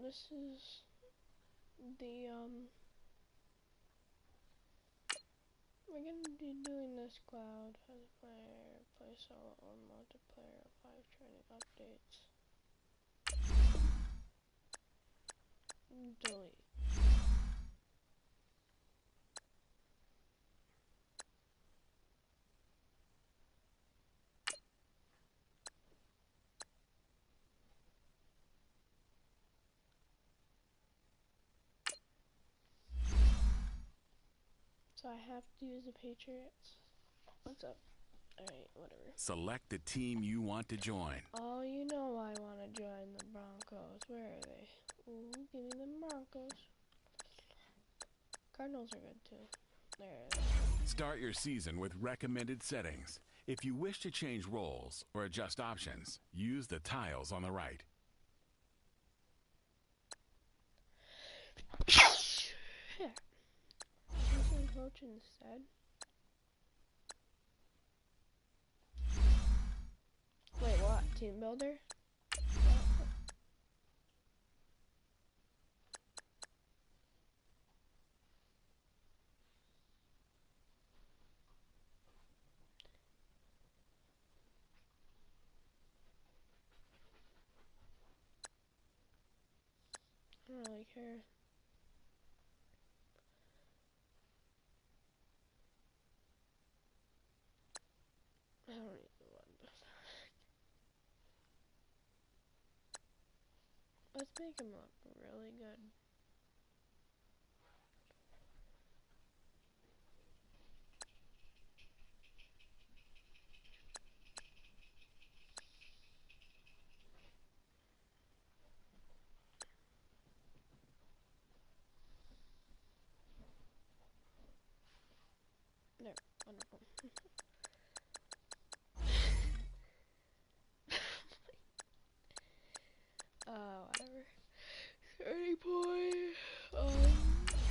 this is the we're gonna be doing this cloud as a player, play solo or multiplayer, 5 training updates. Delete. So I have to use the Patriots. What's up? Alright, whatever. Select the team you want to join. Oh, you know I want to join the Broncos. Where are they? Ooh, give me the Broncos. Cardinals are good too. There it is. Start your season with recommended settings. If you wish to change roles or adjust options, use the tiles on the right. Yeah. Assistant coach instead. Wait, what? Team builder? What? I don't really care. I don't even want this. Let's make him look really good. There, wonderful. Whatever. 30 point.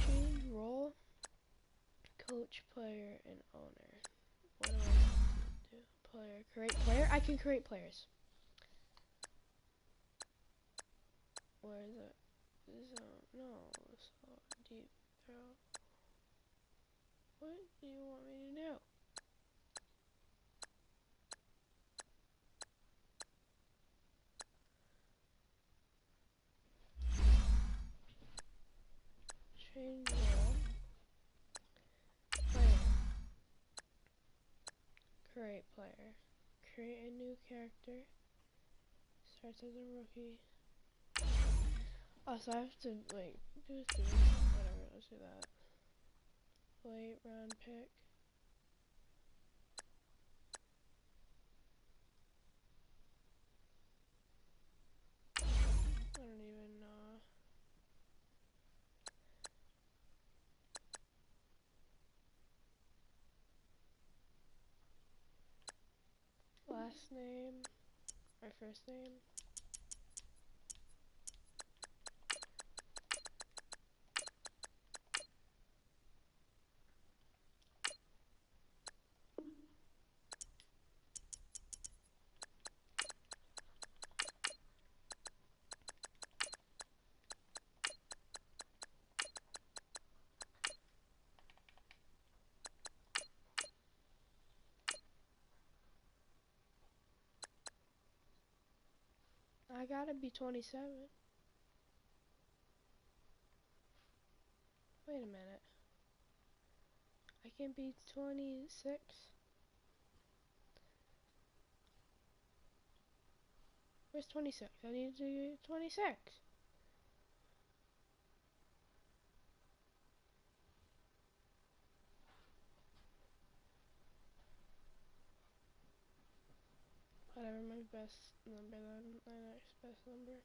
Change role. Coach, player, and owner. What do I have to do? Player, create player? I can create players. Where is it? No, so deep throw. What do you want me to do? Change role. Player. Create player. Create a new character. Starts as a rookie. Oh, so I have to, like, do this. Whatever, let's do that. Late round pick. I don't even know. Last name. Or first name. I gotta be 27. Wait a minute. I can be 26. Where's 26? I need to do 26. Whatever, my best number then. My next best number.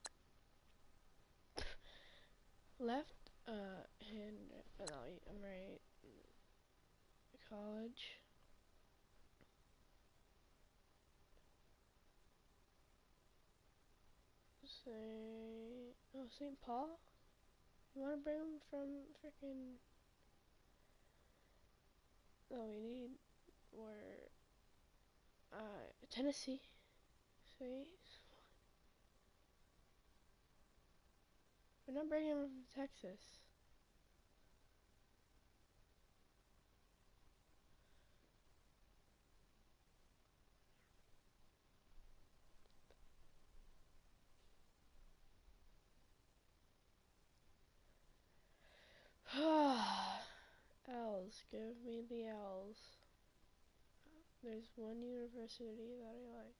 Left, hand, no, I'm right. College. Say, oh, St. Paul? You wanna bring him from freaking, no, we need, where, Tennessee. See? We're not bringing him from Texas. L's, give me the L's. There's one university that I like.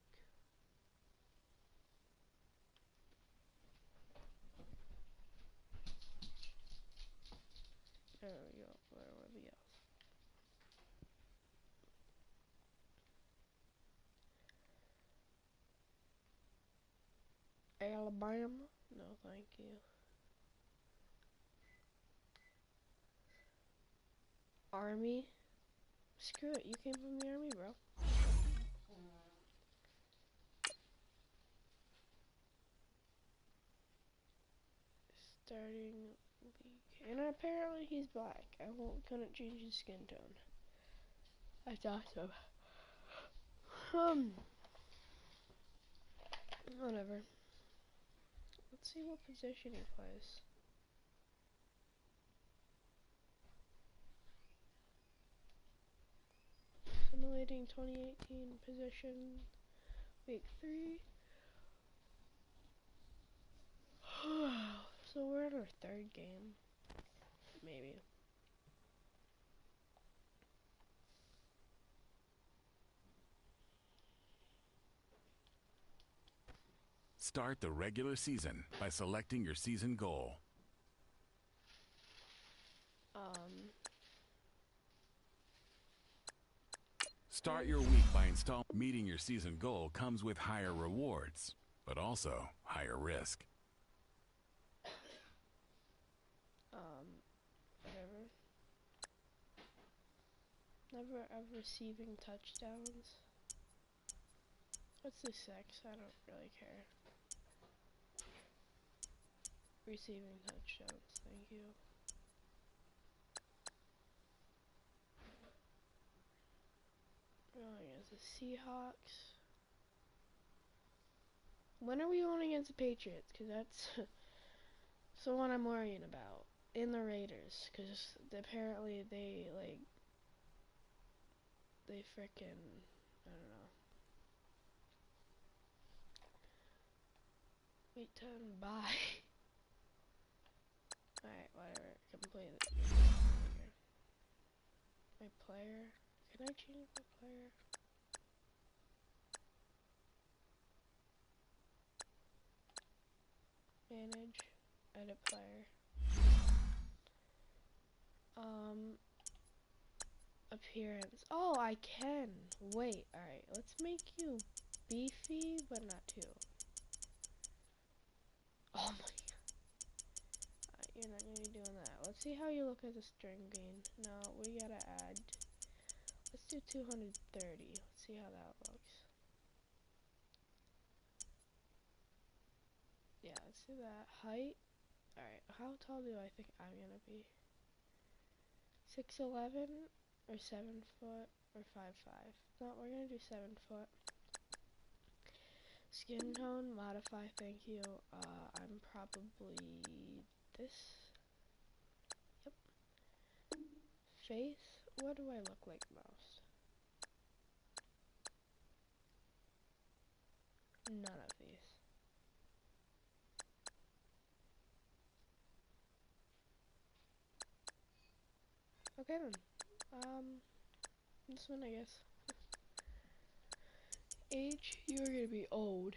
There we go. Where were the L's? Alabama? No, thank you. Army? Screw it, you came from the Army, bro. Starting league. And apparently he's black. Couldn't change his skin tone. That's awesome. Whatever. Let's see what position he plays. Simulating 2018 position, week 3. So we're in our 3rd game. Maybe. Start the regular season by selecting your season goal. Start your week by installing. Meeting your season goal comes with higher rewards, but also higher risk. Whatever. Never of receiving touchdowns. Let's do 6, I don't really care. Receiving touchdowns, thank you. Going against the Seahawks. When are we going against the Patriots? Because that's the one I'm worrying about. In the Raiders. Because apparently they, like, they frickin', I don't know. Wait till bye. Alright, whatever. Complete it. My player. Can I change my player? Manage. Edit player. Appearance. Oh, I can. Wait, alright. Let's make you beefy, but not too. Oh my god. You're not gonna be doing that. Let's see how you look as a string bean. No, we gotta add. Let's do 230. Let's see how that looks. Yeah, let's do that. Height. Alright, how tall do I think I'm gonna be? 6'11" or 7 foot or 5'5"? No, we're gonna do 7 foot. Skin tone, modify, thank you. I'm probably this. Yep. Face, what do I look like most? None of these. Okay then. This one I guess. Age, you're gonna be old.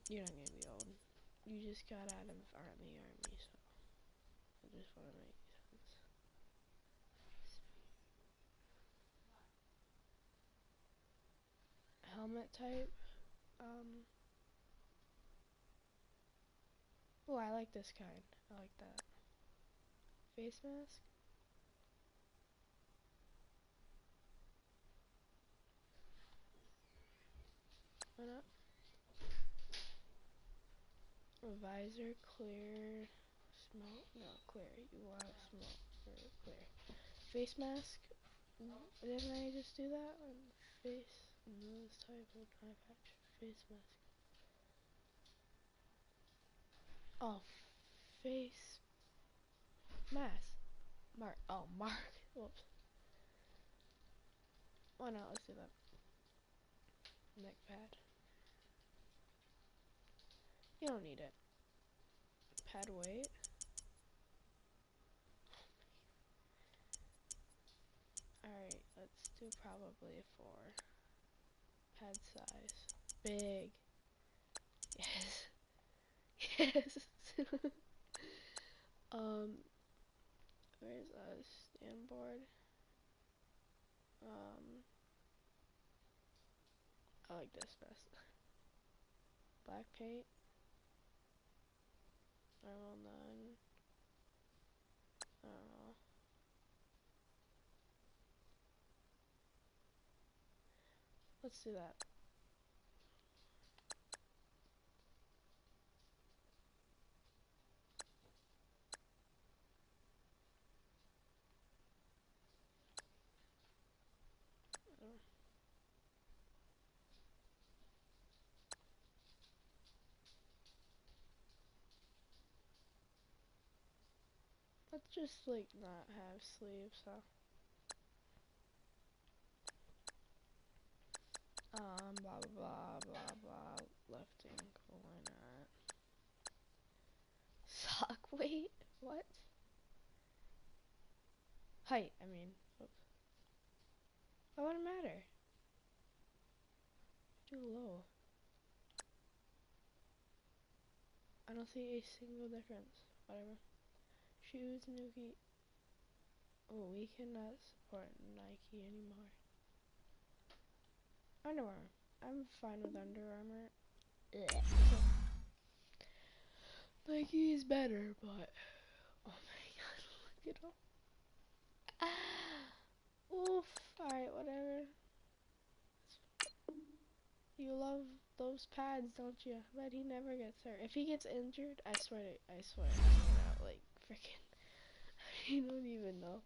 You're not gonna be old. You just got out of army, so I just wanna make sense. Helmet type, oh, I like this kind. I like that. Face mask. Why not? Visor, clear, smoke, no, clear, you want smoke, or clear. Face mask, didn't I just do that? Face, nose type of eye patch, face mask. Oh, face mask. Mark. Oh, Mark. Whoops. Why not? Let's do that. Neck pad. You don't need it. Pad weight. Alright, let's do probably a 4. Pad size. Big. Yes. Yes. Where's a stand board? I like this best. Black paint. Normal none. I don't know. Let's do that. Let's just like not have sleeves, huh? Blah blah blah blah. Left ankle, why not? Sock weight? What? Height, I mean. Oops. Why would it matter? Too low. I don't see a single difference. Whatever. Shoes, Nuki. Oh, we cannot support Nike anymore. Under Armour. I'm fine with Under Armour. Nike is better, but oh my god, look at all. Oof. Alright, whatever. You love those pads, don't you? But he never gets hurt. If he gets injured, I swear, I'm gonna like freaking. You don't even know.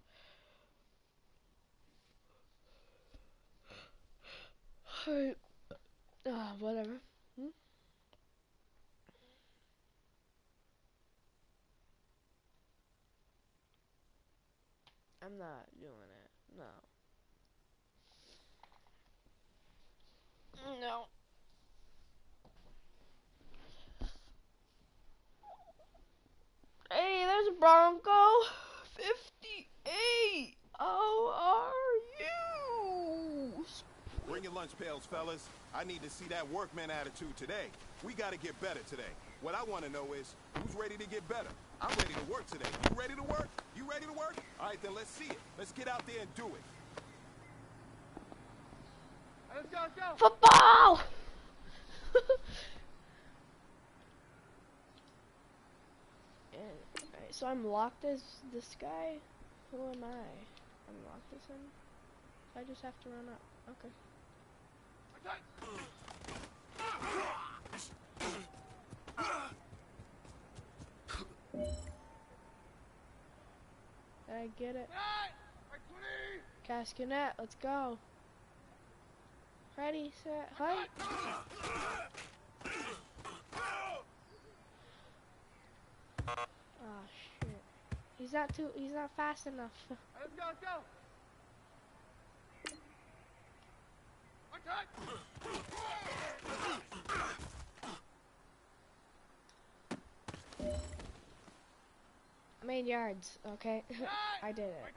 Alright. Whatever. I'm not doing it. No. No. Hey, there's a Bronco. 58. How are you? Bring your lunch pails, fellas. I need to see that workman attitude today. We gotta get better today. What I want to know is, who's ready to get better? I'm ready to work today. You ready to work? You ready to work? All right, then let's see it. Let's get out there and do it. Let's go, let's go. Football! Alright, so I'm locked as this guy? Who am I? I'm locked as him? I just have to run up. Okay. Did I get it? Cascanet, let's go. Ready, set, height. Oh shit. He's not fast enough. Let's go, let's go. I made yards, okay? I did it.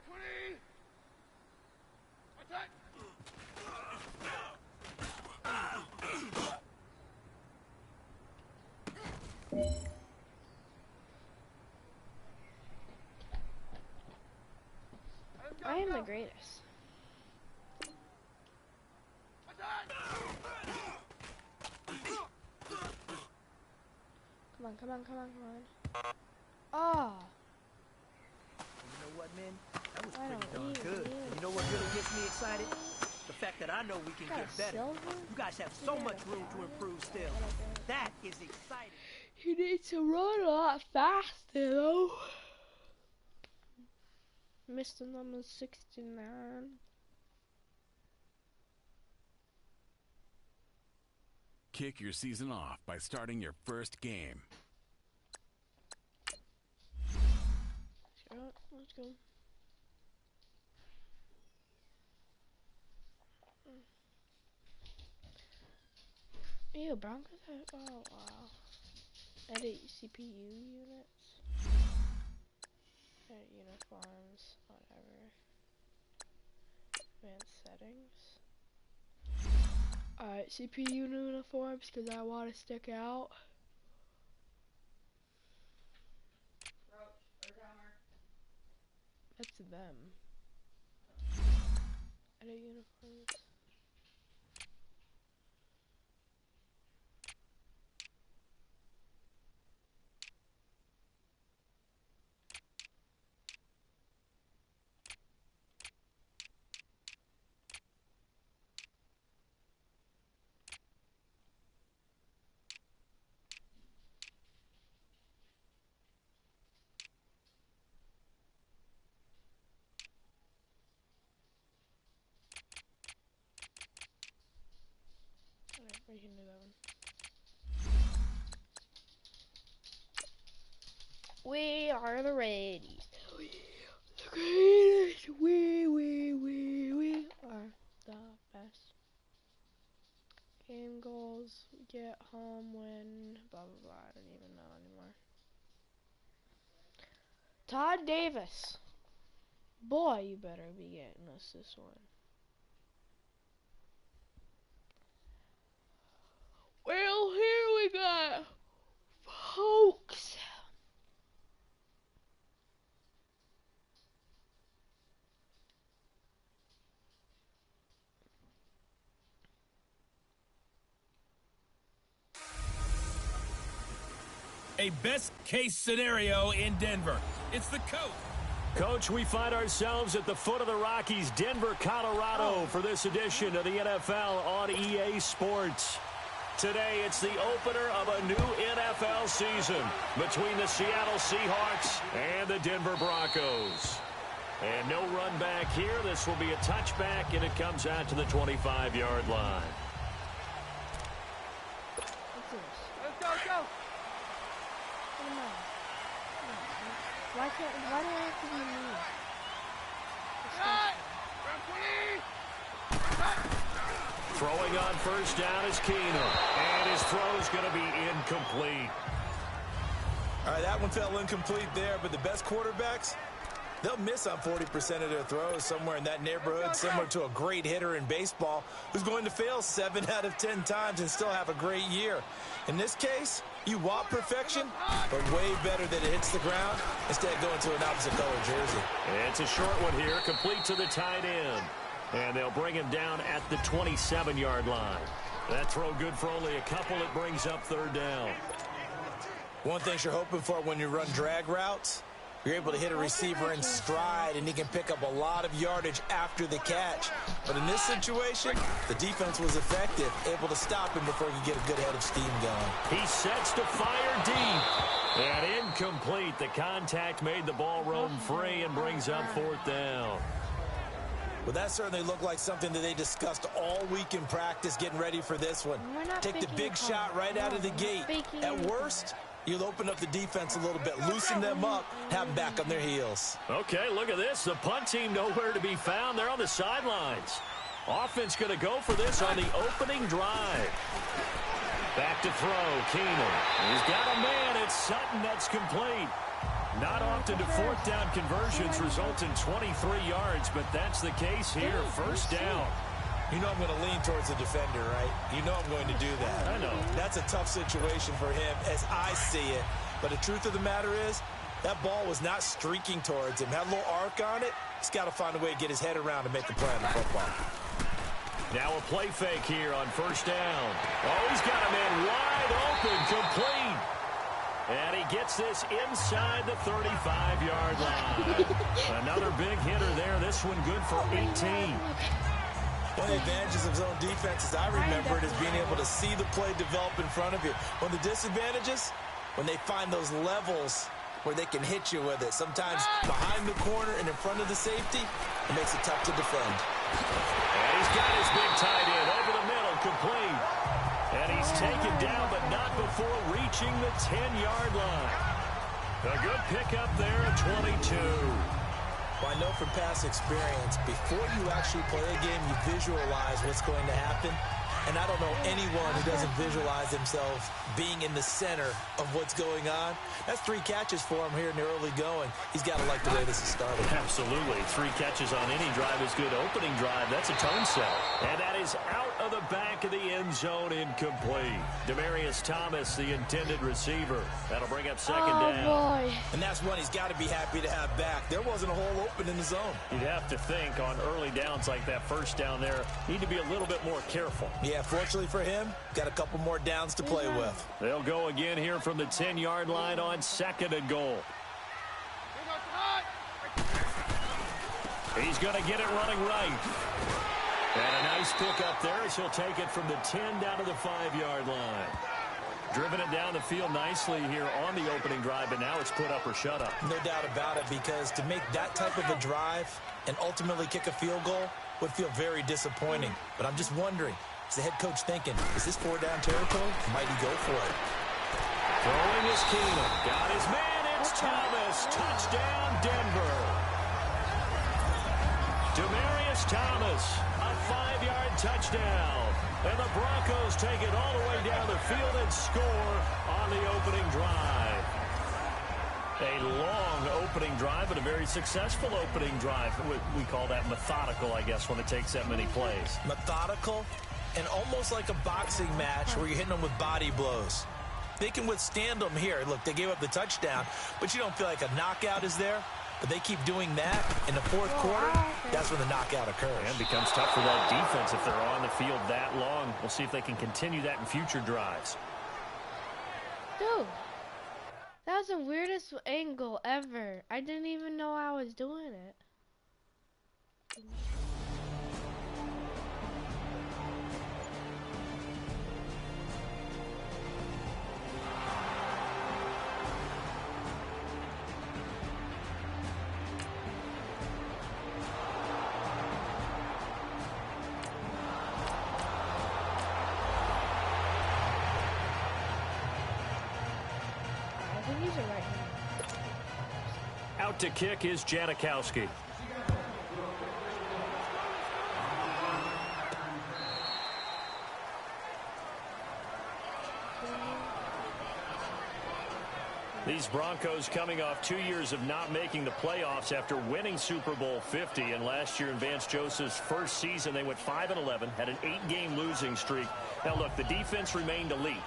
I am the greatest. Come on. Oh. You know what, man? That was pretty darn good. And you know what really gets me excited? The fact that I know we can get better. You guys have so much room to improve still. That is exciting. You need to run a lot faster, though. Mr. Number 69. Kick your season off by starting your first game. let's go. Ew, Broncos have, oh wow. Edit CPU units. Edit uniforms, whatever. Advanced settings. Alright, CPU uniforms, because I want to stick out. That's them. Edit uniforms. Alright, we can do that one. We are the Radies. The greatest. We are the best. Game goals, get home, win, blah blah blah. I don't even know anymore. Todd Davis. Boy, you better be getting us this one. Well, here we go, folks. A best-case scenario in Denver. It's the coach. Coach, we find ourselves at the foot of the Rockies, Denver, Colorado, for this edition of the NFL on EA Sports. Today, it's the opener of a new NFL season between the Seattle Seahawks and the Denver Broncos. And no run back here. This will be a touchback, and it comes out to the 25-yard line. Let's go. Why do I have to be mean? Throwing on first down is Keenum, and his throw is going to be incomplete. All right, that one fell incomplete there, but the best quarterbacks, they'll miss on 40% of their throws, somewhere in that neighborhood, similar to a great hitter in baseball who's going to fail 7 out of 10 times and still have a great year. In this case, you want perfection, but way better that it hits the ground instead of going to an opposite color jersey. It's a short one here, complete to the tight end. And they'll bring him down at the 27-yard line. That throw good for only a couple. It brings up third down. One thing you're hoping for when you run drag routes, you're able to hit a receiver in stride, and he can pick up a lot of yardage after the catch. But in this situation, the defense was effective, able to stop him before he could get a good head of steam going. He sets to fire deep. And incomplete. The contact made the ball roam free and brings up fourth down. Well, that certainly looked like something that they discussed all week in practice getting ready for this one. Take the big shot right out of the gate. At worst, you'll open up the defense a little bit, loosen them up, have them back on their heels. Okay, look at this. The punt team nowhere to be found. They're on the sidelines. Offense going to go for this on the opening drive. Back to throw, Keenum. He's got a man. It's Sutton. That's complete. Not often do fourth down conversions result in 23 yards, but that's the case here. First down. You know I'm going to lean towards the defender, right? You know I'm going to do that. I know. That's a tough situation for him as I see it. But the truth of the matter is, that ball was not streaking towards him. Had a little arc on it. He's got to find a way to get his head around and make a play on the football. Now a play fake here on first down. Oh, he's got a man wide open, complete. And he gets this inside the 35-yard line. Another big hitter there. This one good for 18. One of the advantages of zone defense, as I remember it, is being able to see the play develop in front of you. One of the disadvantages, when they find those levels where they can hit you with it. Sometimes behind the corner and in front of the safety, it makes it tough to defend. And he's got his big tight end over the middle, complete. And he's taken down, but not before reaching the 10-yard line. A good pickup there at 22. Well, I know from past experience, before you actually play a game, you visualize what's going to happen. And I don't know anyone who doesn't visualize themselves being in the center of what's going on. That's 3 catches for him here in the early going. He's got to like the way this is started. Absolutely. 3 catches on any drive is good. Opening drive, that's a tone setter. And that is out of the back of the end zone, incomplete. Demaryius Thomas, the intended receiver. That'll bring up second down. Boy. And that's one he's got to be happy to have back. There wasn't a hole open in the zone. You'd have to think on early downs like that first down there, need to be a little bit more careful. Yeah, fortunately for him, got a couple more downs to play with. They'll go again here from the 10-yard line on 2nd and goal. He's going to get it running right. And a nice pick up there as he'll take it from the 10 down to the 5-yard line. Driven it down the field nicely here on the opening drive, but now it's put up or shut up. No doubt about it, because to make that type of a drive and ultimately kick a field goal would feel very disappointing. But I'm just wondering, is the head coach thinking, is this 4-down territory? Might he go for it? Throwing is Keenum. Got his man. It's Thomas. Touchdown, Denver. Demaryius Thomas, a 5-yard touchdown. And the Broncos take it all the way down the field and score on the opening drive. A long opening drive, but a very successful opening drive. We call that methodical, I guess, when it takes that many plays. Methodical and almost like a boxing match where you're hitting them with body blows. They can withstand them here. Look, they gave up the touchdown, but you don't feel like a knockout is there. But they keep doing that in the 4th quarter. That's when the knockout occurs. And it becomes tough for that defense if they're on the field that long. We'll see if they can continue that in future drives. Dude, that was the weirdest angle ever. I didn't even know I was doing it. Out to kick is Janikowski. These Broncos coming off 2 years of not making the playoffs after winning Super Bowl 50. And last year in Vance Joseph's first season, they went 5-11, had an 8-game losing streak. Now, look, the defense remained elite.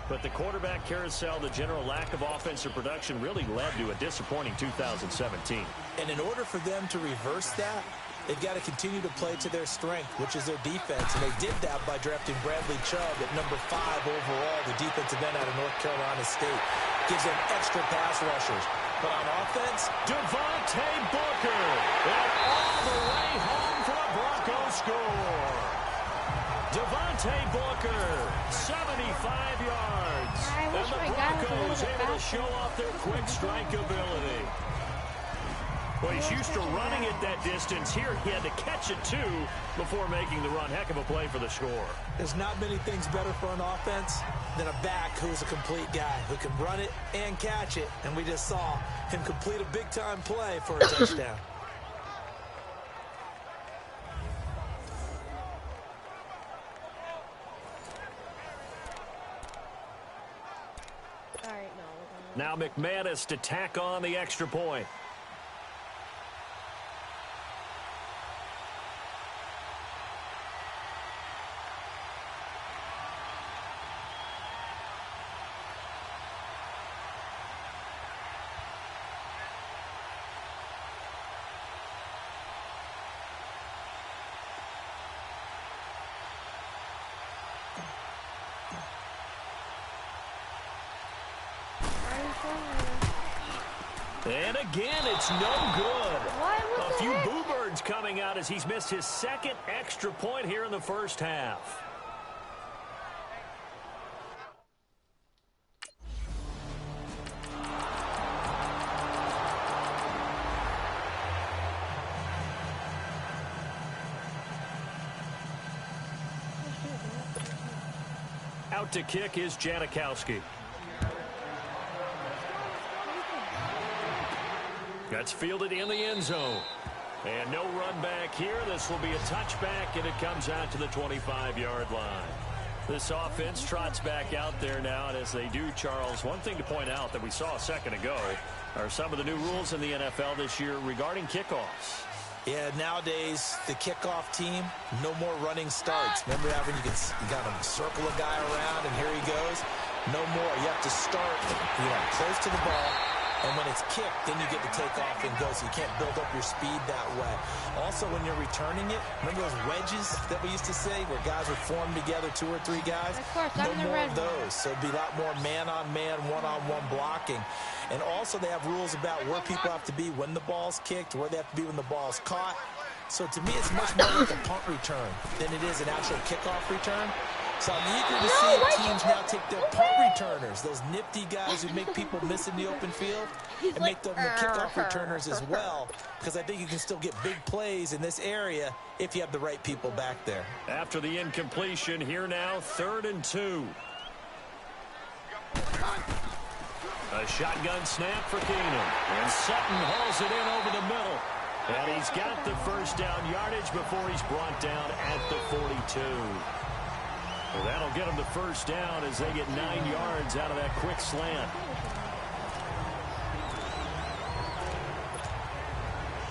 But the quarterback carousel, the general lack of offensive production really led to a disappointing 2017. And in order for them to reverse that, they've got to continue to play to their strength, which is their defense. And they did that by drafting Bradley Chubb at number 5 overall, the defensive end out of North Carolina State. Gives them extra pass rushers. But on offense, Devontae Booker. And all the way home for a Broncos score. Devontae Booker, 75 yards. And the Broncos able to show off their quick strike ability. Well, he's used to running it that distance. Here he had to catch it, too, before making the run. Heck of a play for the score. There's not many things better for an offense than a back who's a complete guy who can run it and catch it. And we just saw him complete a big-time play for a touchdown. Now McManus to tack on the extra point. And again, it's no good. A few boo birds coming out as he's missed his 2nd extra point here in the first half. Out to kick is Janikowski. That's fielded in the end zone. And no run back here. This will be a touchback, and it comes out to the 25-yard line. This offense trots back out there now, and as they do, Charles, one thing to point out that we saw a second ago are some of the new rules in the NFL this year regarding kickoffs. Yeah, nowadays, the kickoff team, no more running starts. Remember having you got to circle a guy around, and here he goes. No more. You have to start, close to the ball, and when it's kicked, then you get to take off and go, so you can't build up your speed that way. Also, when you're returning it, remember those wedges that we used to say where guys would form together, 2 or 3 guys? Of course, no more of those. So it'd be a lot more man-on-man, one-on-one blocking. And also they have rules about where people have to be when the ball's kicked, where they have to be when the ball's caught. So to me, it's much more like a punt return than it is an actual kickoff return. So I'm eager to see teams now take their punt returners, those nifty guys who make people miss in the open field, and make them the kickoff returners as well, because I think you can still get big plays in this area if you have the right people back there. After the incompletion, here now, 3rd and 2. A shotgun snap for Keenum. And Sutton hauls it in over the middle. And he's got the first down yardage before he's brought down at the 42. Well, that'll get him the first down as they get 9 yards out of that quick slant.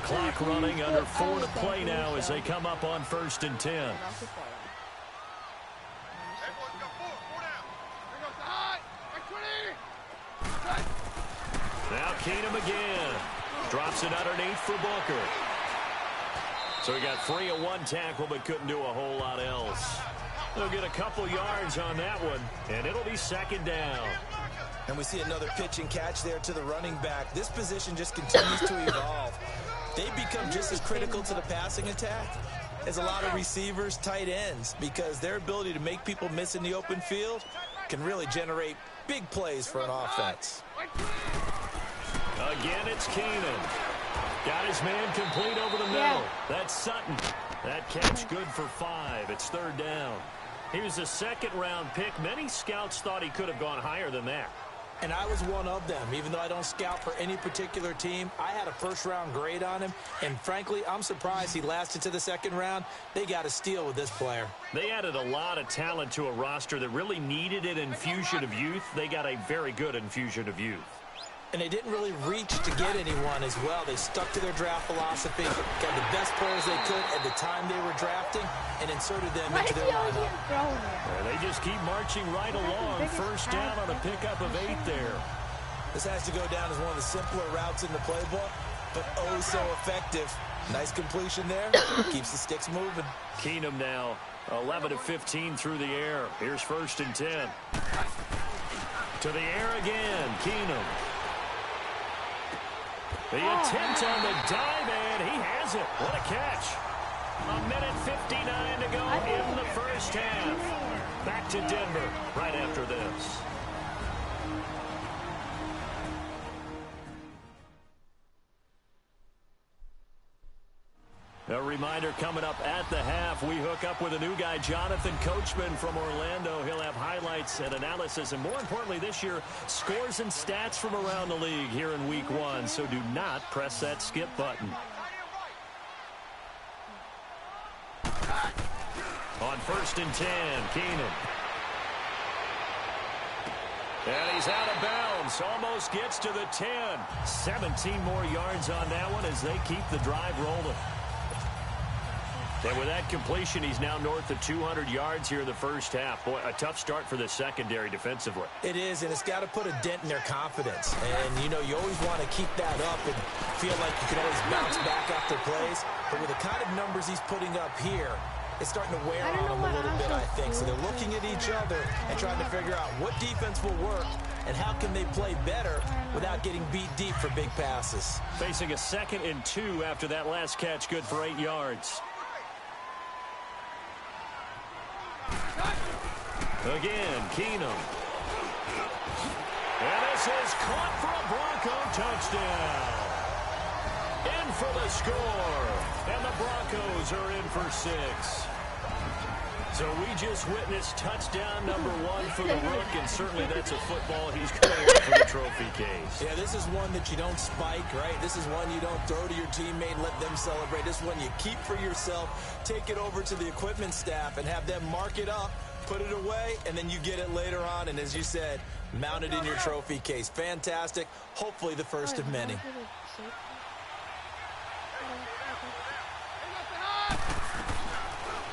Clock running, under 4 to play now as they come up on 1st and 10. Now Keenum again. Drops it underneath for Booker. So he got free of 1 tackle but couldn't do a whole lot else. They'll get a couple yards on that one, and it'll be 2nd down. And we see another pitch and catch there to the running back. This position just continues to evolve. They become just as critical to the passing attack as a lot of receivers, tight ends, because their ability to make people miss in the open field can really generate big plays for an offense. Again, it's Keenum. Got his man complete over the middle. That's Sutton. That catch good for 5. It's 3rd down. He was a 2nd-round pick. Many scouts thought he could have gone higher than that. And I was one of them. Even though I don't scout for any particular team, I had a 1st-round grade on him. And frankly, I'm surprised he lasted to the 2nd round. They got a steal with this player. They added a lot of talent to a roster that really needed an infusion of youth. They got a very good infusion of youth. And they didn't really reach to get anyone as well. They stuck to their draft philosophy, got the best players they could at the time they were drafting, and inserted them into their lineup. They just keep marching right along. 1st down on a pickup of 8 there. This has to go down as one of the simpler routes in the playbook, but oh so effective. Nice completion there. Keeps the sticks moving. Keenum now 11 of 15 through the air. Here's 1st and 10. To the air again, Keenum. The attempt on the dive, and he has it. What a catch. 1:59 to go in the 1st half. Back to Denver right after this. A reminder coming up at the half, we hook up with a new guy, Jonathan Coachman from Orlando. He'll have highlights and analysis, and more importantly this year, scores and stats from around the league here in Week 1. So do not press that skip button. On 1st and 10, Keenum. And he's out of bounds. Almost gets to the 10. 17 more yards on that one as they keep the drive rolling. And with that completion, he's now north of 200 yards here in the 1st half. Boy, a tough start for the secondary defensively. It is, and it's got to put a dent in their confidence. And, you always want to keep that up and feel like you can always bounce back after plays. But with the kind of numbers he's putting up here, it's starting to wear on them a little bit, I think. So they're looking at each other and trying to figure out what defense will work and how can they play better without getting beat deep for big passes. Facing a 2nd and 2 after that last catch, good for 8 yards. Again, Keenum. And this is caught for a Bronco touchdown. In for the score. And the Broncos are in for 6. So we just witnessed touchdown number 1 for the Rook, and certainly that's a football he's going to want for the trophy case. Yeah, this is one that you don't spike, right? This is one you don't throw to your teammate and let them celebrate. This is one you keep for yourself, take it over to the equipment staff, and have them mark it up, put it away, and then you get it later on, and as you said, mount it in your trophy case. Fantastic. Hopefully the first of many.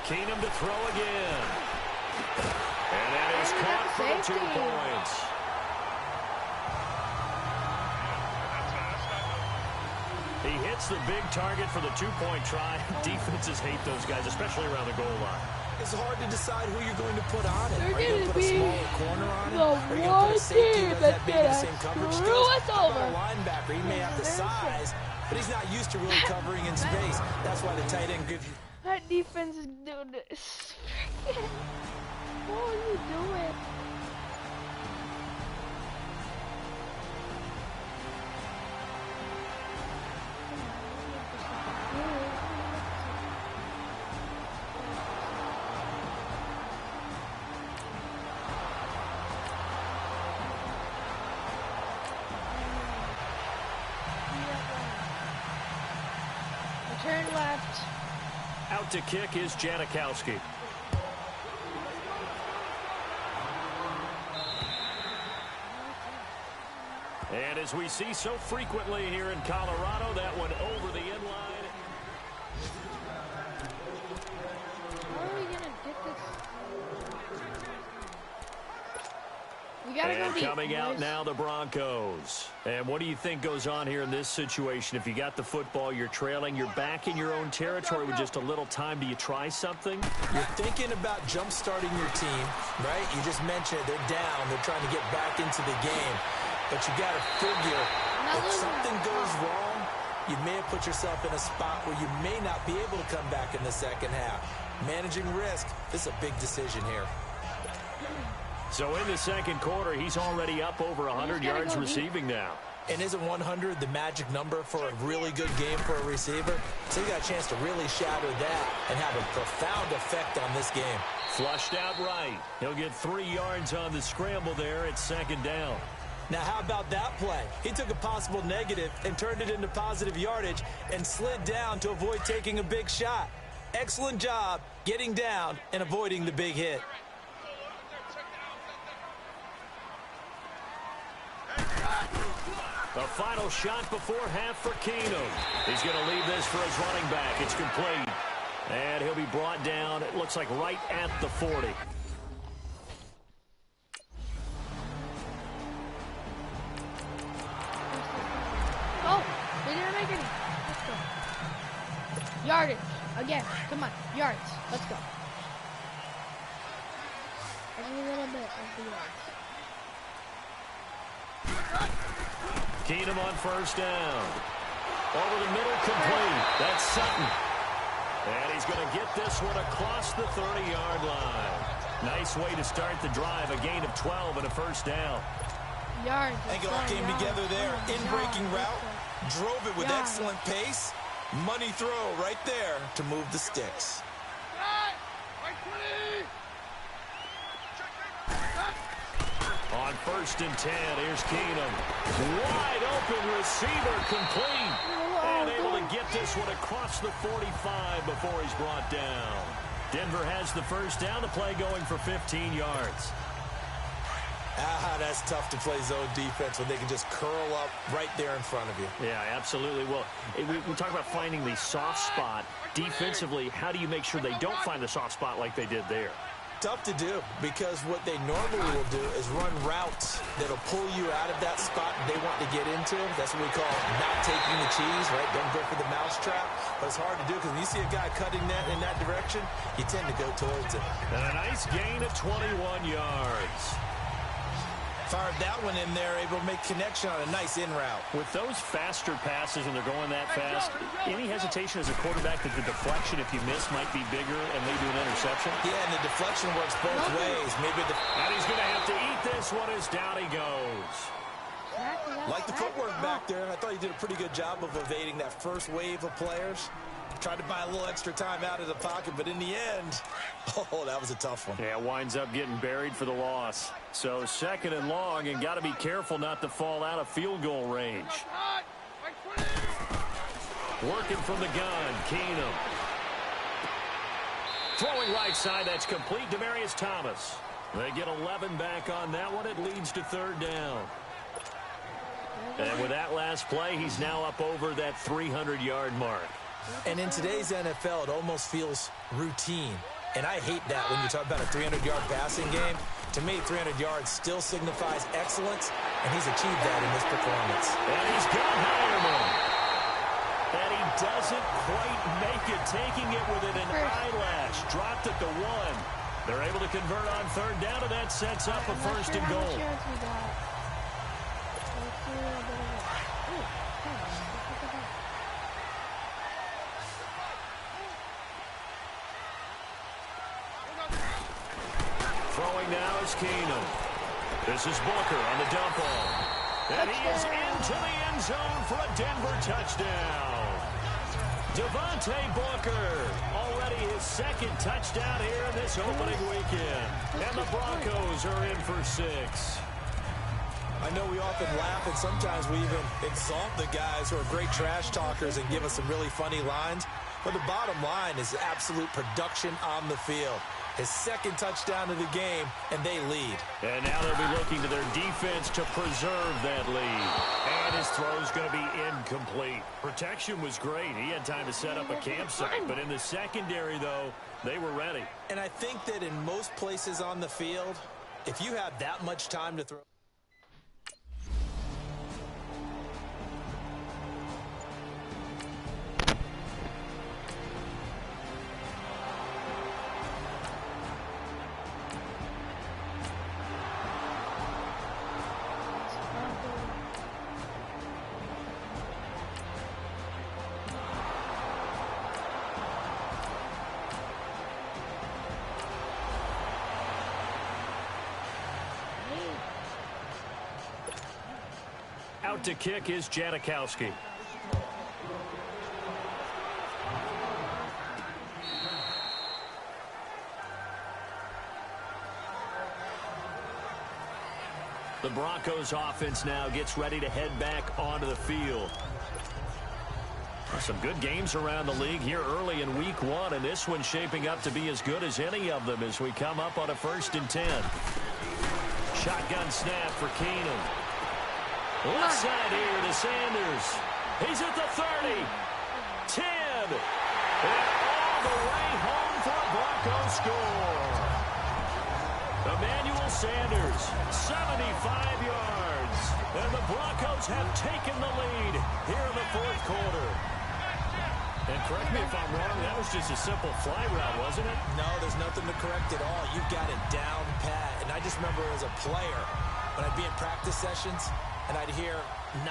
Keenum to throw again. And that is caught for the 2 points. He hits the big target for the 2-point try. Defenses hate those guys, especially around the goal line. It's hard to decide who you're going to put on it. Are you going to put a smaller corner on it? The Are you going to put a safety who has that big the same coverage skills? How about a linebacker? He may have the size, but he's not used to really covering in space. That's why the tight end gives you... That defense is doing this. What are you doing? Turn left. Out to kick is Janikowski. And as we see so frequently here in Colorado, that one over the end line. How are we going to get this? We gotta go deep. Coming out now, the Broncos. And what do you think goes on here in this situation? If you got the football, you're trailing, you're back in your own territory with just a little time. Do you try something? You're thinking about jump-starting your team, right? You just mentioned it. They're down. They're trying to get back into the game. But you got to figure, if something goes wrong, you may have put yourself in a spot where you may not be able to come back in the second half. Managing risk, this is a big decision here. So in the second quarter, he's already up over 100 yards receiving now. And isn't 100 the magic number for a really good game for a receiver? So you got a chance to really shatter that and have a profound effect on this game. Flushed out right. He'll get 3 yards on the scramble there at second down. Now, how about that play? He took a possible negative and turned it into positive yardage and slid down to avoid taking a big shot. Excellent job getting down and avoiding the big hit. The final shot before half for Keenum. He's going to leave this for his running back. It's complete. And he'll be brought down, it looks like, right at the 40. Oh, they didn't make any. Let's go. Yardage. Again. Come on. Yards. Let's go. Every little bit of the yards. Keenum on first down. Over the middle, complete. That's Sutton. And he's going to get this one across the 30-yard line. Nice way to start the drive. A gain of 12 and a first down. Yards. I think it all came together there. In-breaking route. Drove it with excellent pace. Money throw right there to move the sticks. On first and 10, here's Keenum. Wide open receiver, complete. And able to get this one across the 45 before he's brought down. Denver has the first down. The play going for 15 yards. That's tough to play zone defense when they can just curl up right there in front of you. Yeah, absolutely. Well, we talk about finding the soft spot. Defensively, how do you make sure they don't find the soft spot like they did there? Tough to do, because what they normally will do is run routes that'll pull you out of that spot they want to get into. That's what we call not taking the cheese, right? Don't go for the mousetrap. But it's hard to do, because when you see a guy cutting that in that direction, you tend to go towards it. And a nice gain of 21 yards. Fired that one in there, able to make connection on a nice in route. With those faster passes and they're going that fast, any hesitation as a quarterback that the deflection, if you miss, might be bigger and lead to an interception? Yeah, and the deflection works both ways. And he's going to have to eat this one as down he goes. Like the footwork back there. I thought he did a pretty good job of evading that first wave of players. Tried to buy a little extra time out of the pocket, but in the end, oh, that was a tough one. Yeah, winds up getting buried for the loss. So 2nd and long, and got to be careful not to fall out of field goal range. Working from the gun, Keenum. Throwing right side, that's complete. Demaryius Thomas. They get 11 back on that one. It leads to 3rd down. And with that last play, he's now up over that 300-yard mark. And in today's NFL, it almost feels routine. And I hate that when you talk about a 300-yard passing game. To me, 300 yards still signifies excellence, and he's achieved that in this performance. And he's got Hireman. And he doesn't quite make it, taking it within an eyelash. Dropped it to 1. They're able to convert on 3rd down, and that sets up a 1st and goal. Throwing now is Keenum. This is Booker on the dump off. And he is into the end zone for a Denver touchdown. Devontae Booker, already his 2nd touchdown here in this opening weekend. And the Broncos are in for 6. I know we often laugh, and sometimes we even insult the guys who are great trash talkers and give us some really funny lines. But the bottom line is absolute production on the field. His 2nd touchdown of the game, and they lead. And now they'll be looking to their defense to preserve that lead. And his throw's going to be incomplete. Protection was great. He had time to set up a campsite. But in the secondary, though, they were ready. And I think that in most places on the field, if you have that much time to throw... Out to kick is Janikowski. The Broncos offense now gets ready to head back onto the field. Some good games around the league here early in week 1, and this one's shaping up to be as good as any of them as we come up on a 1st and 10. Shotgun snap for Keenum. Left side here to Sanders. He's at the 30. 10. And all the way home for a Broncos score. Emmanuel Sanders, 75 yards. And the Broncos have taken the lead here in the 4th quarter. And correct me if I'm wrong, that was just a simple fly route, wasn't it? No, there's nothing to correct at all. You've got it down pat. And I just remember as a player, when I'd be in practice sessions, and I'd hear 9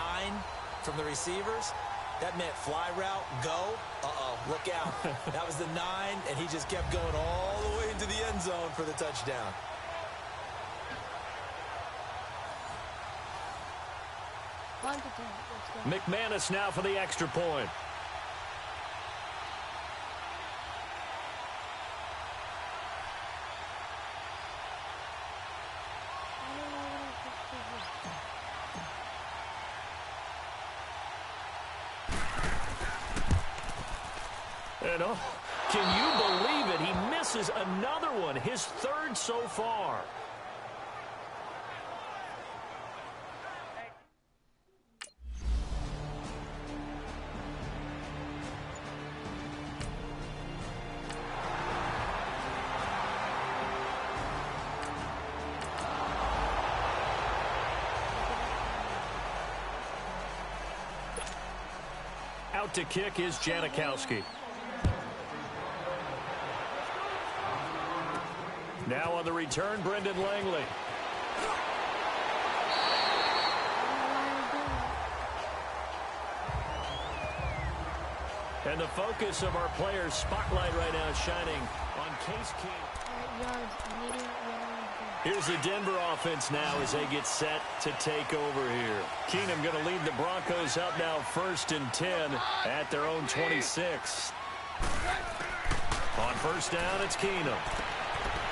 from the receivers, that meant fly route, go, look out. That was the 9, and he just kept going all the way into the end zone for the touchdown. McManus now for the extra point. And oh, can you believe it? He misses another one, his 3rd so far. Out to kick is Janikowski. Now on the return, Brendan Langley. And the focus of our players' spotlight right now is shining on Case Keenum. Here's the Denver offense now as they get set to take over here. Keenum going to lead the Broncos up now 1st and 10 at their own 26. On first down, it's Keenum.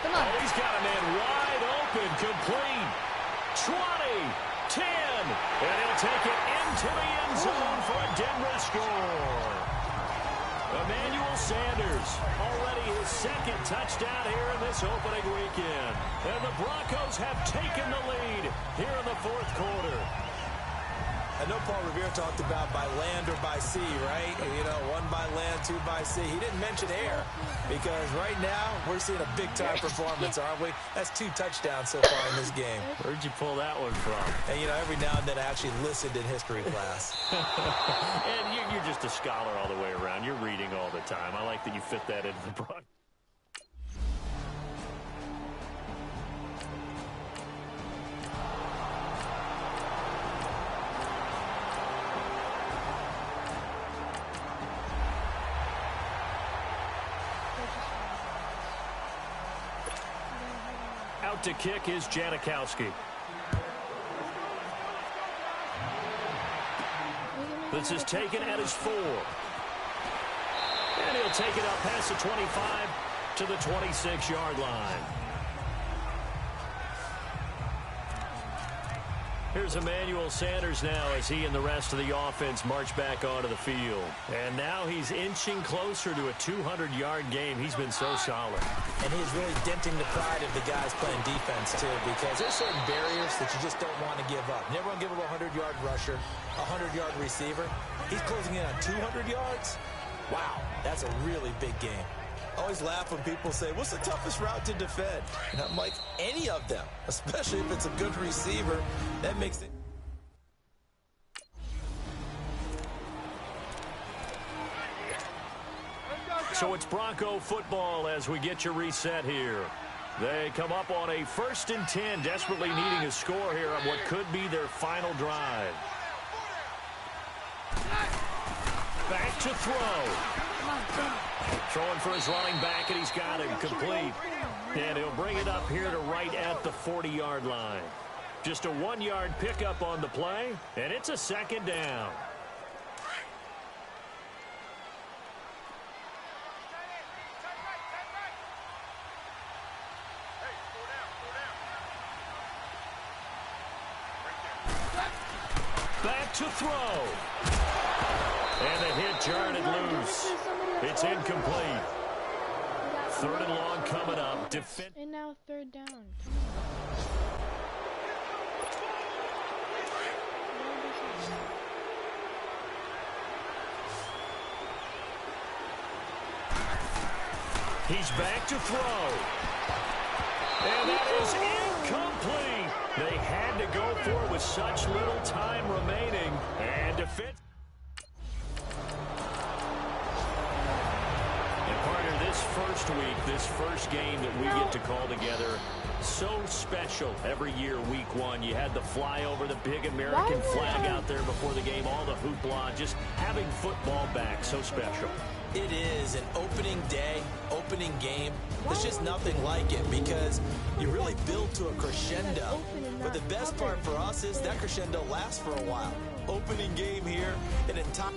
Come on. Oh, he's got a man wide open, complete. 20, 10, and he'll take it into the end zone for a Denver score. Emmanuel Sanders, already his second touchdown here in this opening weekend. And the Broncos have taken the lead here in the fourth quarter. I know Paul Revere talked about by land or by sea, right? You know, one by land, two by sea. He didn't mention air because right now we're seeing a big-time performance, aren't we? That's 2 touchdowns so far in this game. Where'd you pull that one from? And, you know, every now and then I actually listened in history class. And you're just a scholar all the way around. You're reading all the time. I like that you fit that into the Broncos. Out to kick is Janikowski. This is taken at his 4. And he'll take it up past the 25 to the 26-yard line. Here's Emmanuel Sanders now as he and the rest of the offense march back onto the field. And now he's inching closer to a 200-yard game. He's been so solid. And he's really denting the pride of the guys playing defense, too, because there's certain barriers that you just don't want to give up. Never want to give up a 100-yard rusher, a 100-yard receiver. He's closing in on 200 yards. Wow, that's a really big game. I always laugh when people say, what's the toughest route to defend? And I'm like, any of them, especially if it's a good receiver. That makes it. So it's Bronco football as we get you reset here. They come up on a 1st and 10, desperately needing a score here on what could be their final drive. Back to throw. Throwing for his running back, and he's got him complete. And he'll bring it up here to right at the 40-yard line. Just a 1-yard pickup on the play, and it's a 2nd down. Back to throw. And the hit jarred it loose. It's incomplete. 3rd and long coming up. And now 3rd down. He's back to throw. And that is incomplete. They had to go for it with such little time remaining. And defense. This first week, this first game that we get to call together, so special every year, week 1. You had the flyover, the big American flag out there before the game, all the hoopla, just having football back, so special. It is an opening day, opening game. There's just nothing like it because you really build to a crescendo. But the best part for us is that crescendo lasts for a while. Opening game here, and in time.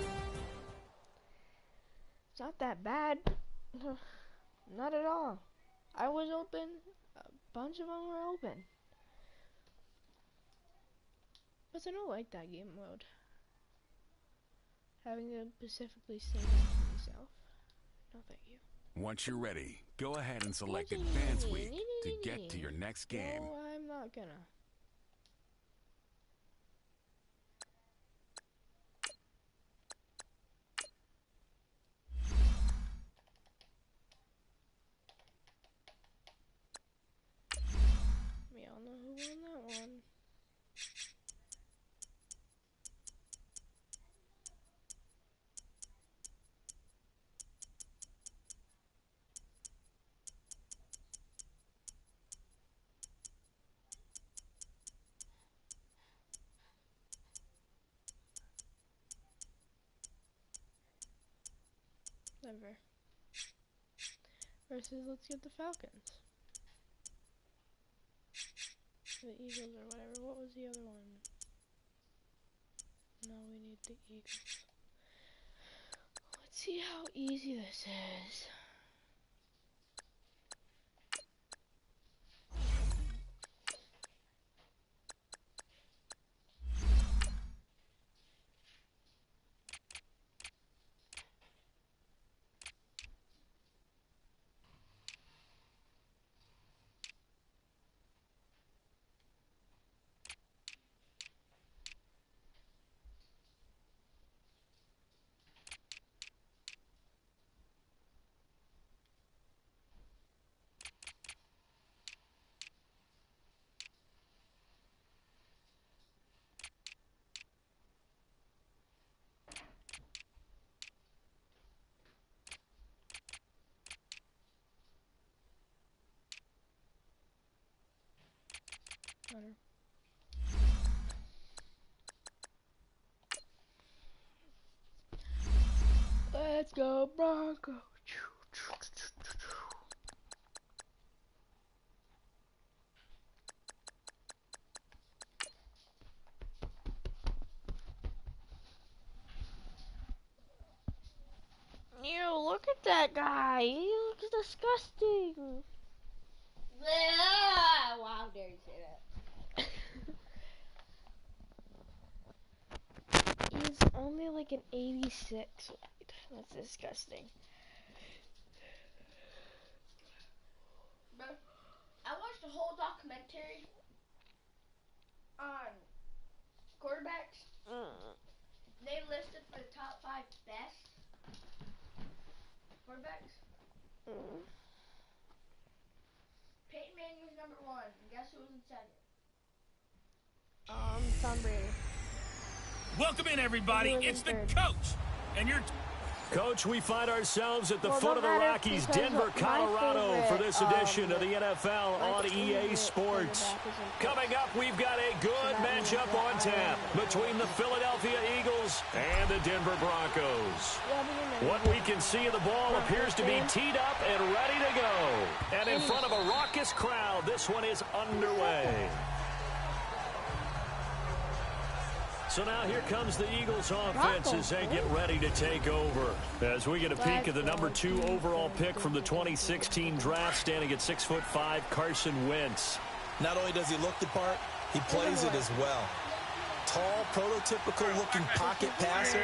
It's not that bad. Not at all. I was open. A bunch of them were open. But I don't like that game mode. Having to specifically say that to myself. No, thank you. Once you're ready, go ahead and select Advance Week to get to your next game. No, I'm not gonna. We all know who won that one. Denver versus let's get the Falcons. The Eagles or whatever. What was the other one? No, we need the Eagles. See how easy this is. Let's go Broncos. Ew, look at that guy. He looks disgusting. Wow, how dare you say that? He's only like an 86. That's disgusting. Bro, I watched a whole documentary on quarterbacks. They listed for the top 5 best quarterbacks. Peyton Manning was number 1. And guess who was in second? Tom Brady. Welcome in, everybody. It's the coach. And you're... Coach, we find ourselves at the foot of the Rockies, Denver, Colorado, for this edition of the NFL on EA Sports. Coming up, we've got a good matchup on tap between the Philadelphia Eagles and the Denver Broncos. What we can see of the ball appears to be teed up and ready to go. And in front of a raucous crowd, this one is underway. So now here comes the Eagles offense as they get ready to take over. As we get a peek at the number 2 overall pick from the 2016 draft, standing at 6'5", Carson Wentz. Not only does he look the part, he plays it as well. Tall, prototypical-looking pocket passer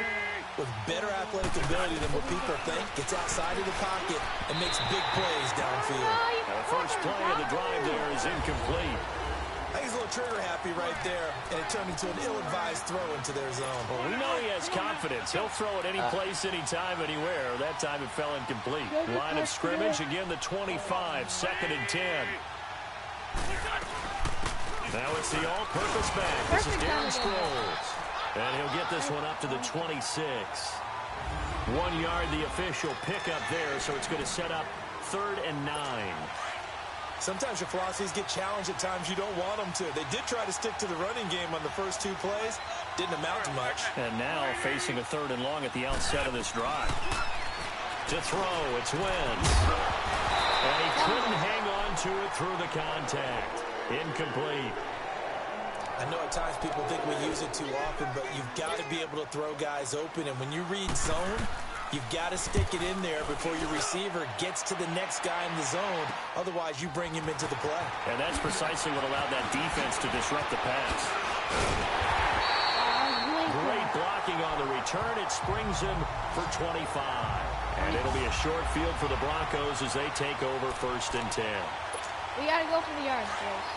with better athletic ability than what people think. Gets outside of the pocket and makes big plays downfield. The first play of the drive there is incomplete. I think he's a little trigger happy right there, and it turned into an ill-advised throw into their zone. Well, we know he has confidence. He'll throw it any place, anytime, anywhere. That time it fell incomplete. Line of scrimmage, again the 25, 2nd and 10. Now it's the all-purpose back. This is Darren Sproles. And he'll get this one up to the 26. 1 yard, the official pickup there, so it's going to set up 3rd and 9. Sometimes your philosophies get challenged at times you don't want them to. They did try to stick to the running game on the first 2 plays. Didn't amount to much. And now facing a 3rd and long at the outset of this drive. To throw, it's Wentz. And he couldn't hang on to it through the contact. Incomplete. I know at times people think we use it too often, but you've got to be able to throw guys open. And when you read zone, you've got to stick it in there before your receiver gets to the next guy in the zone. Otherwise, you bring him into the play. And that's precisely what allowed that defense to disrupt the pass. Great blocking on the return. It springs him for 25. And it'll be a short field for the Broncos as they take over 1st and 10. We got to go for the yards, boys.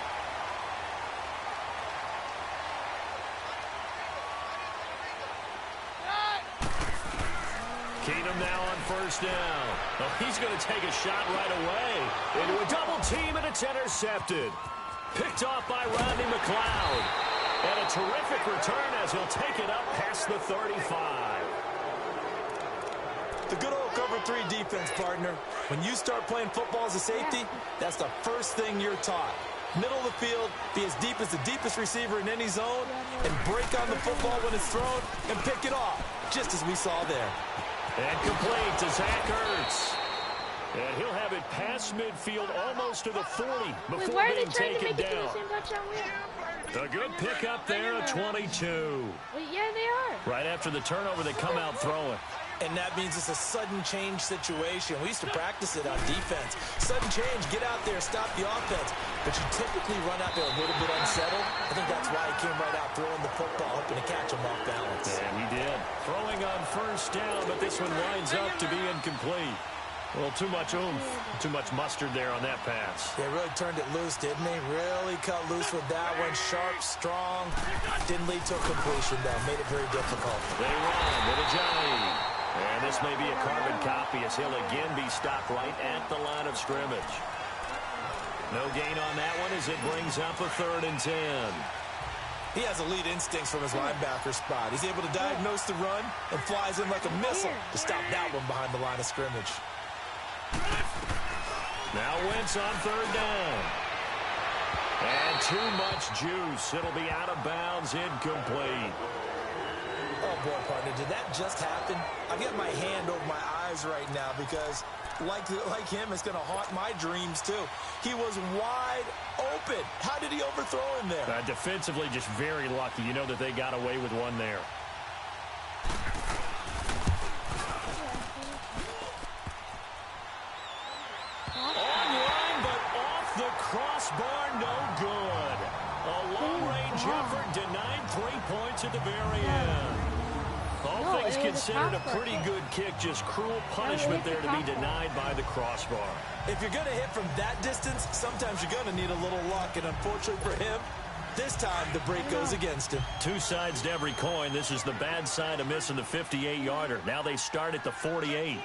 Keenum now on 1st down. Oh, he's going to take a shot right away. Into a double team, and it's intercepted. Picked off by Rodney McLeod. And a terrific return as he'll take it up past the 35. The good old cover 3 defense, partner. When you start playing football as a safety, that's the first thing you're taught. Middle of the field, be as deep as the deepest receiver in any zone, and break on the football when it's thrown, and pick it off, just as we saw there. And complete to Zach Ertz. And he'll have it past midfield almost to the 40 before being taken down. A good pickup there at 22. Well, yeah, they are. Right after the turnover, they come out throwing. And that means it's a sudden change situation. We used to practice it on defense. Sudden change, get out there, stop the offense. But you typically run out there a little bit unsettled. I think that's why he came right out throwing the football, hoping to catch him off balance. And he did. Throwing on first down, but this one winds up to be incomplete. Well, too much oomph, too much mustard there on that pass. They really turned it loose, didn't they? Really cut loose with that one. Sharp, strong. Didn't lead to a completion, though. Made it very difficult. They run with Ajayi. And this may be a carbon copy as he'll again be stopped right at the line of scrimmage. No gain on that one as it brings up a 3rd and 10. He has elite instincts from his linebacker spot. He's able to diagnose the run and flies in like a missile to stop that one behind the line of scrimmage. Now Wentz on 3rd down. And too much juice. It'll be out of bounds, incomplete. Oh, boy, partner, did that just happen? I've got my hand over my eyes right now because, like him, it's going to haunt my dreams, too. He was wide open. How did he overthrow him there? Defensively, just very lucky. You know that they got away with one there. Online, but off the crossbar, no good. A long-range effort denied 3 points at the very end. All things considered, a pretty good kick, just cruel punishment there to be denied by the crossbar. If you're going to hit from that distance, sometimes you're going to need a little luck, and unfortunately for him, this time the break goes against him. Two sides to every coin. This is the bad side of missing the 58-yarder. Now they start at the 48.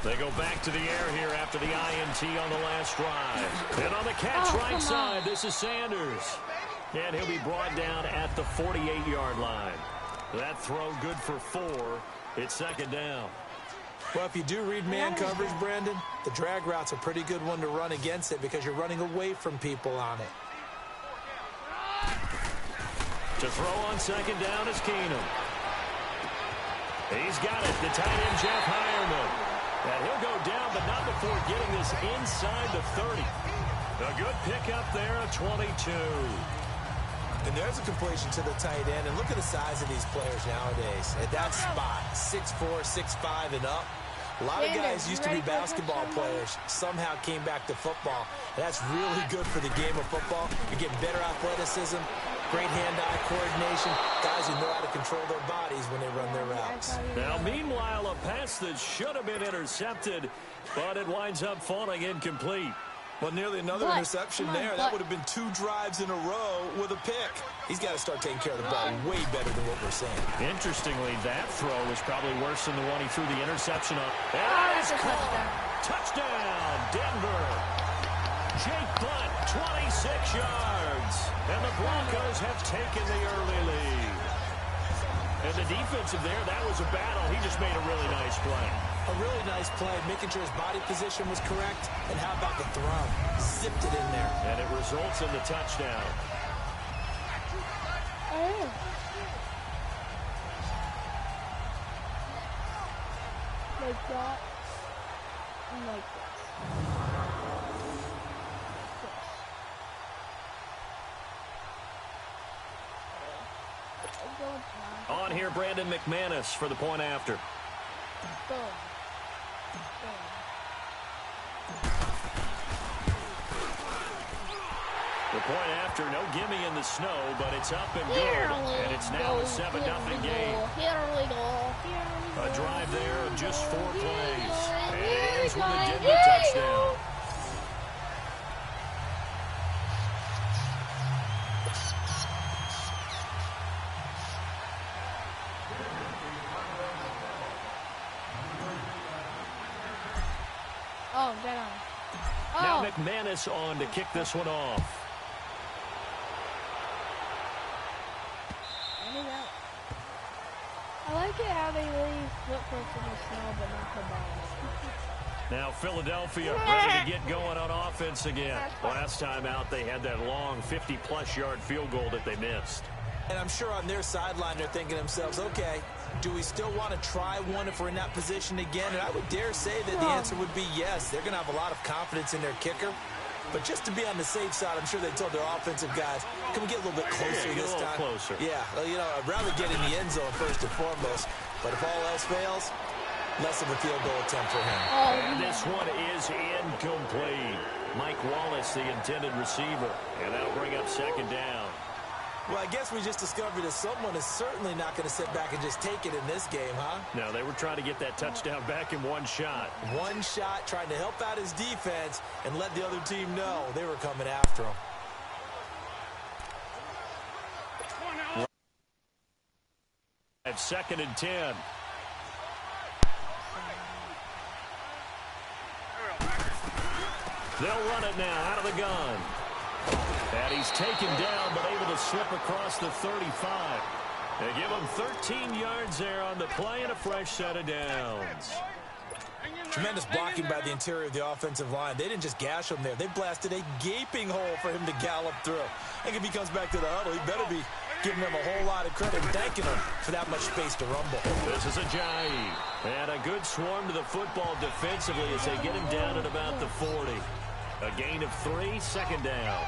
They go back to the air here after the INT on the last drive. And on the catch right side, this is Sanders. And he'll be brought down at the 48-yard line. That throw good for 4. It's 2nd down. Well, if you do read man coverage, Brandon, the drag route's a pretty good one to run against it because you're running away from people on it. To throw on 2nd down is Keenum. He's got it. The tight end, Jeff Hireman. And he'll go down, but not before getting this inside the 30. A good pickup there at 22. And there's a completion to the tight end. And look at the size of these players nowadays. At that spot, 6'4", 6'5", and up. A lot of guys used to be basketball players. Somehow came back to football. And that's really good for the game of football. You're getting better athleticism, great hand-eye coordination. Guys who know how to control their bodies when they run their routes. Now, meanwhile, a pass that should have been intercepted, but it winds up falling incomplete. Well, nearly another interception there. That would have been 2 drives in a row with a pick. He's got to start taking care of the ball way better than what we're saying. Interestingly, that throw was probably worse than the one he threw the interception on. And that is caught. Touchdown, Denver. Jake Blunt, 26 yards. And the Broncos have taken the early lead. And the defensive there, that was a battle. He just made a really nice play. A really nice play, making sure his body position was correct. And how about the throw? Zipped it in there. And it results in the touchdown. Like that. And like this. On here, Brandon McManus for the point after. Boom. The point after, no gimme in the snow, but it's up and good. And it's now a 7-0 game. A drive there of just 4 plays. And it ends with a Denver touchdown. Oh, dead on. Now McManus on to kick this one off. I like it how they leave footprints in the snow, but not the ball. Now Philadelphia ready to get going on offense again. Last time out, they had that long 50-plus yard field goal that they missed. And I'm sure on their sideline they're thinking to themselves, okay, do we still want to try one if we're in that position again? And I would dare say that the answer would be yes. They're going to have a lot of confidence in their kicker. But just to be on the safe side, I'm sure they told their offensive guys, can we get a little bit closer this time? Closer. Yeah, well, you know, I'd rather get in the end zone first and foremost. But if all else fails, less of a field goal attempt for him. And this one is incomplete. Mike Wallace, the intended receiver. And that'll bring up second down. Well, I guess we just discovered that someone is certainly not going to sit back and just take it in this game, huh? No, they were trying to get that touchdown back in one shot. One shot, trying to help out his defense and let the other team know they were coming after him. At 2nd and 10. They'll run it now out of the gun. And he's taken down, but able to slip across the 35. They give him 13 yards there on the play and a fresh set of downs. Tremendous blocking by the interior of the offensive line. They didn't just gash him there. They blasted a gaping hole for him to gallop through. I think if he comes back to the huddle, he better be giving them a whole lot of credit and thanking them for that much space to rumble. This is Ajayi. And a good swarm to the football defensively as they get him down at about the 40. A gain of 3, second down.